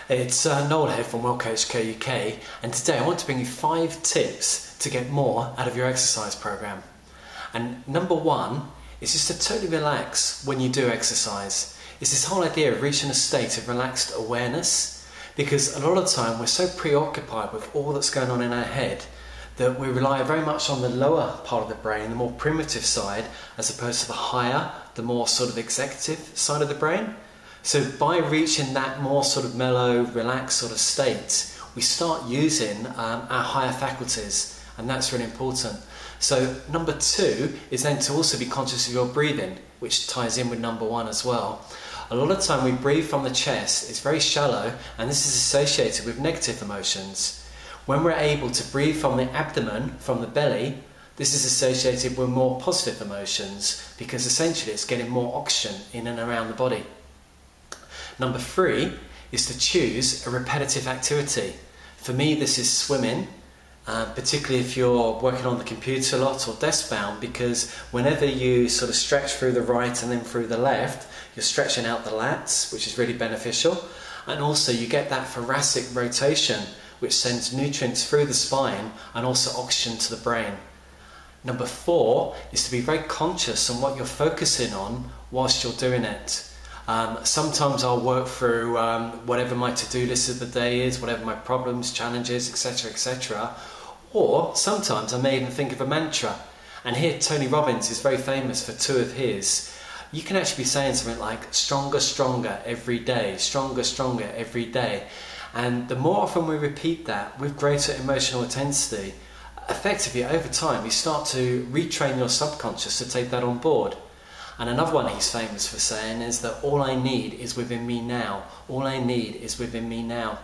It's Noel here from Well Coach Co UK, and today I want to bring you 5 tips to get more out of your exercise program. And number 1 is just to totally relax when you do exercise. It's this whole idea of reaching a state of relaxed awareness, because a lot of the time we're so preoccupied with all that's going on in our head that we rely very much on the lower part of the brain, the more primitive side, as opposed to the higher, the more sort of executive side of the brain. So by reaching that more sort of mellow, relaxed sort of state, we start using our higher faculties, and that's really important. So number 2 is then to also be conscious of your breathing, which ties in with number 1 as well. A lot of the time we breathe from the chest, it's very shallow, and this is associated with negative emotions. When we're able to breathe from the abdomen, from the belly, this is associated with more positive emotions, because essentially it's getting more oxygen in and around the body. Number 3 is to choose a repetitive activity. For me, this is swimming, particularly if you're working on the computer a lot or desk bound, because whenever you sort of stretch through the right and then through the left, you're stretching out the lats, which is really beneficial. And also you get that thoracic rotation, which sends nutrients through the spine and also oxygen to the brain. Number 4 is to be very conscious on what you're focusing on whilst you're doing it. Sometimes I'll work through whatever my to-do list of the day is, whatever my problems, challenges, etc, etc. Or sometimes I may even think of a mantra. And here Tony Robbins is very famous for 2 of his. You can actually be saying something like stronger, stronger every day, stronger, stronger every day. And the more often we repeat that with greater emotional intensity, effectively over time you start to retrain your subconscious to take that on board. And another one he's famous for saying is that all I need is within me now. All I need is within me now.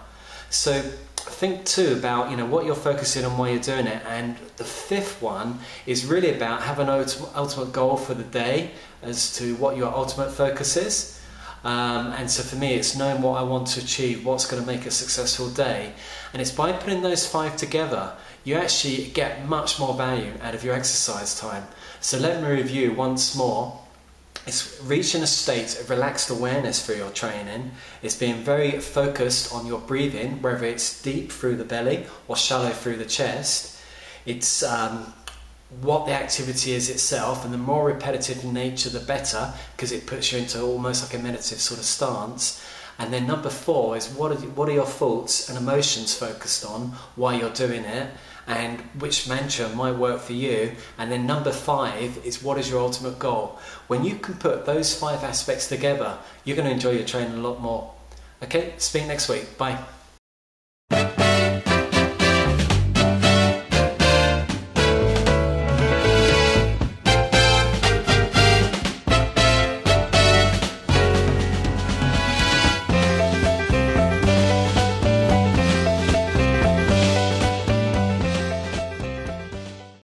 So think too about what you're focusing on while you're doing it. And the 5th one is really about having an ultimate goal for the day as to what your ultimate focus is. And so for me, it's knowing what I want to achieve, what's going to make a successful day. And it's by putting those 5 together, you actually get much more value out of your exercise time. So let me review once more. It's reaching a state of relaxed awareness for your training. It's being very focused on your breathing, whether it's deep through the belly or shallow through the chest. It's what the activity is itself, and the more repetitive in nature the better, because it puts you into almost like a meditative sort of stance. And then number 4 is what are your thoughts and emotions focused on while you're doing it, and which mantra might work for you. And then number 5 is what is your ultimate goal. When you can put those 5 aspects together, you're going to enjoy your training a lot more. Okay, speak next week. Bye.